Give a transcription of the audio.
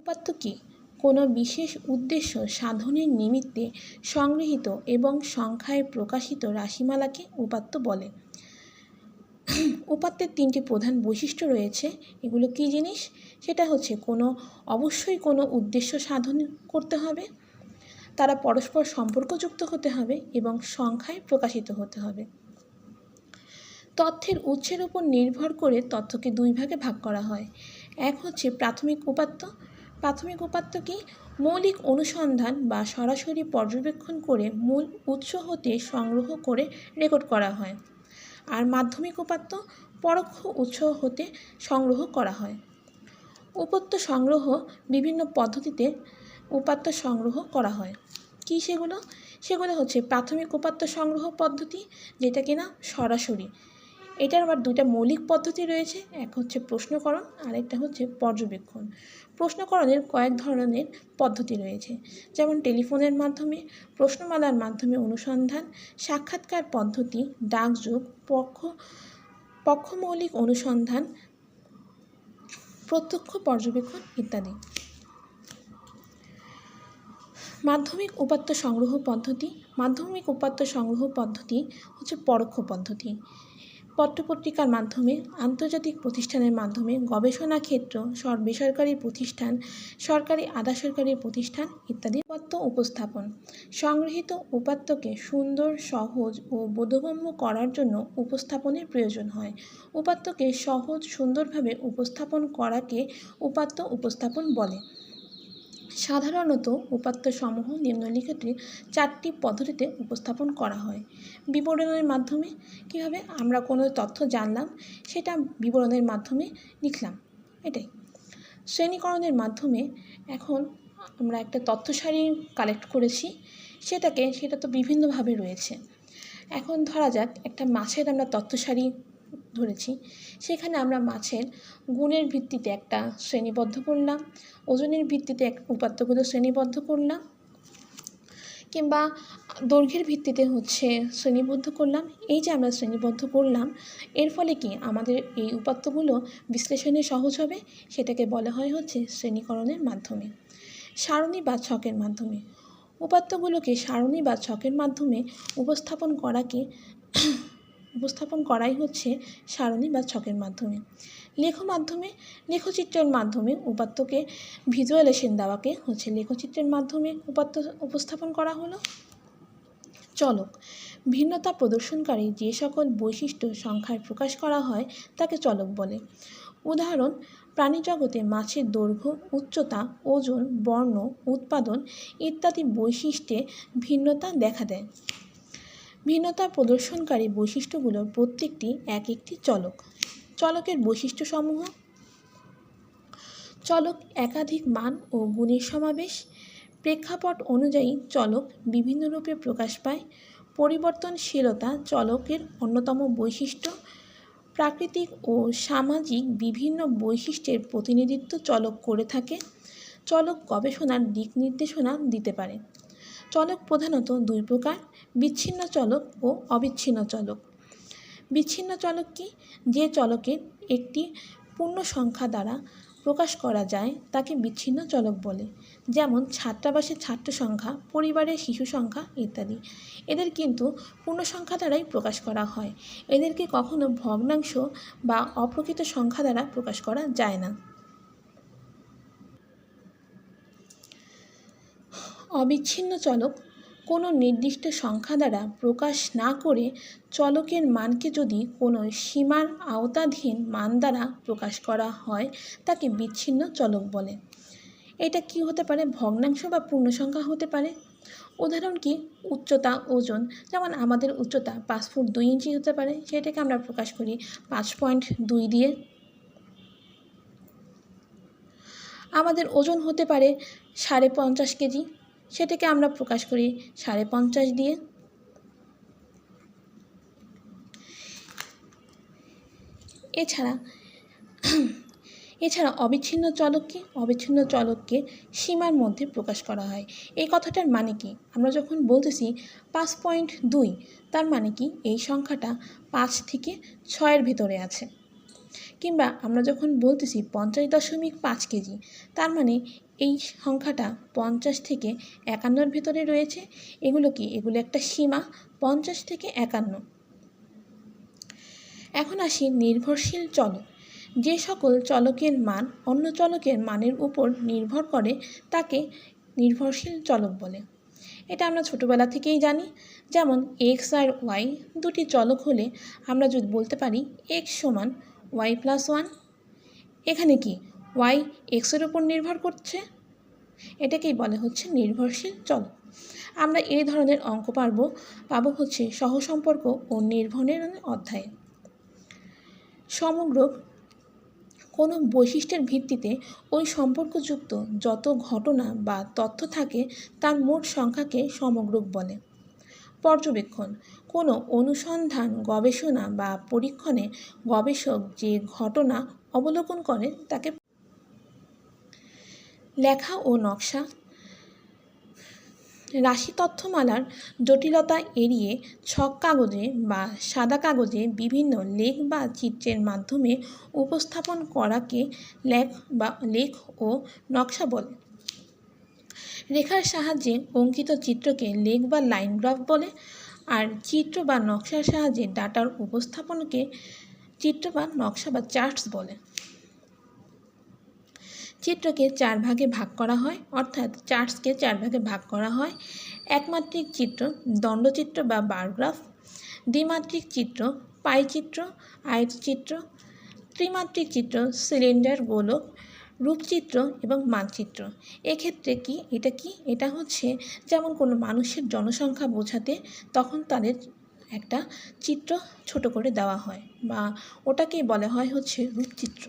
উপাত্ত কি? কোনো বিশেষ উদ্দেশ্য সাধনের নিমিত্তে সংগৃহীত এবং সংখ্যায় প্রকাশিত রাশিমালাকে উপাত্ত বলে। উপাত্তের তিনটি প্রধান বৈশিষ্ট্য রয়েছে। এগুলো কী জিনিস? সেটা হচ্ছে অবশ্যই কোনো উদ্দেশ্য সাধন করতে হবে, তারা পরস্পর সম্পর্কযুক্ত হতে হবে এবং সংখ্যায় প্রকাশিত হতে হবে। তথ্যের উৎসের উপর নির্ভর করে তথ্যকে দুই ভাগে ভাগ করা হয়। এক হচ্ছে প্রাথমিক উপাত্ত। প্রাথমিক উপাত্ত কি? মৌলিক অনুসন্ধান বা সরাসরি পর্যবেক্ষণ করে মূল উৎস হতে সংগ্রহ করে রেকর্ড করা হয়। আর মাধ্যমিক উপাত্ত পরোক্ষ উৎস হতে সংগ্রহ করা হয়। উপাত্ত সংগ্রহ বিভিন্ন পদ্ধতিতে উপাত্ত সংগ্রহ করা হয়। কী সেগুলো? সেগুলো হচ্ছে প্রাথমিক উপাত্ত সংগ্রহ পদ্ধতি, যেটা কিনা সরাসরি। এটার আবার দুইটা মৌলিক পদ্ধতি রয়েছে, এক হচ্ছে প্রশ্নকরণ আর একটা হচ্ছে পর্যবেক্ষণ। প্রশ্নকরণের কয়েক ধরনের পদ্ধতি রয়েছে, যেমন টেলিফোনের মাধ্যমে, প্রশ্নমালার মাধ্যমে অনুসন্ধান, সাক্ষাৎকার পদ্ধতি, ডাকযোগ, পক্ষমৌলিক অনুসন্ধান, প্রত্যক্ষ পর্যবেক্ষণ ইত্যাদি। মাধ্যমিক উপাত্ত সংগ্রহ পদ্ধতি। মাধ্যমিক উপাত্ত সংগ্রহ পদ্ধতি হচ্ছে পরোক্ষ পদ্ধতি। পত্রপত্রিকার মাধ্যমে, আন্তর্জাতিক প্রতিষ্ঠানের মাধ্যমে, গবেষণা ক্ষেত্র, বেসরকারি প্রতিষ্ঠান, সরকারি আধা সরকারি প্রতিষ্ঠান ইত্যাদি। উপাত্ত উপস্থাপন। সংগৃহীত উপাত্তকে সুন্দর, সহজ ও বোধগম্য করার জন্য উপস্থাপনের প্রয়োজন হয়। উপাত্তকে সহজ সুন্দরভাবে উপস্থাপন করাকে উপাত্ত উপস্থাপন বলে। সাধারণত উপাত্তসমূহ নিম্নলিখিত চারটি পদ্ধতিতে উপস্থাপন করা হয়। বিবরণের মাধ্যমে। কীভাবে? আমরা কোনো তথ্য জানলাম, সেটা বিবরণের মাধ্যমে লিখলাম, এটাই। শ্রেণীকরণের মাধ্যমে। এখন আমরা একটা তথ্য সারি কালেক্ট করেছি, সেটা তো বিভিন্নভাবে রয়েছে। এখন ধরা যাক একটা মাছের আমরা তথ্য সারি ধরেছি, সেখানে আমরা মাছের গুণের ভিত্তিতে একটা শ্রেণীবদ্ধ করলাম, ওজনের ভিত্তিতে উপাত্তগুলো শ্রেণীবদ্ধ করলাম, কিংবা দৈর্ঘ্যের ভিত্তিতে শ্রেণীবদ্ধ করলাম। এই যে আমরা শ্রেণীবদ্ধ করলাম, এর ফলে কি আমাদের এই উপাত্তগুলো বিশ্লেষণে সহজ হবে, সেটাকে বলা হয় শ্রেণীকরণের মাধ্যমে। সারণী বা ছকের মাধ্যমে। উপাত্তগুলোকে সারণী বা ছকের মাধ্যমে উপস্থাপন করাই সারণী বা ছকের মাধ্যমে। লেখচিত্রের মাধ্যমে উপাত্তকে ভিজুয়ালাইজেশন দেওয়াকে লেখচিত্রের মাধ্যমে উপাত্ত উপস্থাপন করা হলো। চলক। ভিন্নতা প্রদর্শনকারী যে সকল বৈশিষ্ট্য সংখ্যায় প্রকাশ করা হয় তাকে চলক বলে। উদাহরণ: প্রাণীজগতে মাছের দৈর্ঘ্য, উচ্চতা, ওজন, বর্ণ, উৎপাদন ইত্যাদি বৈশিষ্ট্যে ভিন্নতা দেখা দেয়। ভিন্নতা প্রদর্শনকারী বৈশিষ্ট্যগুলোর প্রত্যেকটি এক একটি চলক। চলকের বৈশিষ্ট্যসমূহ: চলক একাধিক মান ও গুণের সমাবেশ। প্রেক্ষাপট অনুযায়ী চলক বিভিন্ন রূপে প্রকাশ পায়। পরিবর্তনশীলতা চলকের অন্যতম বৈশিষ্ট্য। প্রাকৃতিক ও সামাজিক বিভিন্ন বৈশিষ্ট্যের প্রতিনিধিত্ব চলক করে থাকে। চলক গবেষণার দিক নির্দেশনা দিতে পারে। চলক প্রধানত দুই প্রকার: বিচ্ছিন্ন চলক ও অবিচ্ছিন্ন চলক। বিচ্ছিন্ন চলক কি? যে চলকের একটি পূর্ণ সংখ্যা দ্বারা প্রকাশ করা যায় তাকে বিচ্ছিন্ন চলক বলে, যেমন ছাত্রাবাসের ছাত্র সংখ্যা, পরিবারের শিশু সংখ্যা ইত্যাদি। এদের কিন্তু পূর্ণ সংখ্যা দ্বারাই প্রকাশ করা হয়, এদেরকে কখনো ভগ্নাংশ বা অপ্রকৃত সংখ্যা দ্বারা প্রকাশ করা যায় না। অবিচ্ছিন্ন চলক কোনো নির্দিষ্ট সংখ্যা দ্বারা প্রকাশ না করে চলকের মানকে যদি কোনো সীমার আওতাধীন মান দ্বারা প্রকাশ করা হয় তাকে বিচ্ছিন্ন চলক বলে। এটা কি হতে পারে? ভগ্নাংশ বা পূর্ণ সংখ্যা হতে পারে। উদাহরণ কি? উচ্চতা, ওজন। যেমন আমাদের উচ্চতা 5 ফুট 2 ইঞ্চি হতে পারে, সেটাকে আমরা প্রকাশ করি 5.2 দিয়ে। আমাদের ওজন হতে পারে 50.5 কেজি, সেটাকে আমরা প্রকাশ করি 50.5 দিয়ে। এছাড়া অবিচ্ছিন্ন চলক কি? অবিচ্ছিন্ন চলককে সীমার মধ্যে প্রকাশ করা হয়। এই কথাটার মানে কি? আমরা যখন বলতেছি 5.2, তার মানে কি এই সংখ্যাটা 5 থেকে 6-এর ভিতরে আছে। কিংবা আমরা যখন বলতেছি 50.5 কেজি, তার মানে এই সংখ্যাটা 50 থেকে 51-র ভিতরে রয়েছে। এগুলো কি? এগুলো একটা সীমা, 50 থেকে 51। এখন আসি নির্ভরশীল চলক। যে সকল চলকের মান অন্য চলকের মানের উপর নির্ভর করে তাকে নির্ভরশীল চলক বলে। এটা আমরা ছোটোবেলা থেকেই জানি। যেমন এক্স আর ওয়াই দুটি চলক হলে আমরা যদি বলতে পারি এক্স সমান ওয়াই প্লাস 1। এখানে কি ওয়াই এক্সের উপর নির্ভর করছে, এটাকেই বলে হচ্ছে নির্ভরশীল চলক। আমরা এই ধরনের অঙ্ক পাবো হচ্ছে সহসম্পর্ক ও নির্ভরের অধ্যায়ে। সমগ্র কোনো বৈশিষ্ট্যের ভিত্তিতে ওই সম্পর্কযুক্ত যত ঘটনা বা তথ্য থাকে তার মোট সংখ্যাকে সমগ্রক বলে। পর্যবেক্ষণ: কোনো অনুসন্ধান, গবেষণা বা পরীক্ষণে গবেষক যে ঘটনা অবলোকন করে তাকে। লেখা ও নকশা: রাশি তথ্যমালার জটিলতা এড়িয়ে ছক কাগজে বা সাদা কাগজে বিভিন্ন লেখ বা চিত্রের মাধ্যমে উপস্থাপন করাকে লেখ ও নকশা বলে। রেখার সাহায্যে অঙ্কিত চিত্রকে লেখ বা লাইন গ্রাফ বলে, আর চিত্র বা নকশার সাহায্যে ডাটার উপস্থাপনকে চিত্র বা নকশা বা চার্টস বলে। চিত্রকে 4 ভাগে ভাগ করা হয়, অর্থাৎ চার্টসকে 4 ভাগে ভাগ করা হয়। একমাত্রিক চিত্র দণ্ডচিত্র বা বার গ্রাফ, দ্বিমাত্রিক চিত্র পাই চিত্র, আয়তচিত্র, ত্রিমাত্রিক চিত্র সিলিন্ডার গোলক, রূপচিত্র এবং মানচিত্র। এক্ষেত্রে কি এটা হচ্ছে যেমন কোনো মানুষের জনসংখ্যা বোঝাতে তখন তাদের একটা চিত্র ছোট করে দেওয়া হয় বা ওটাকেই বলা হয় হচ্ছে রূপচিত্র।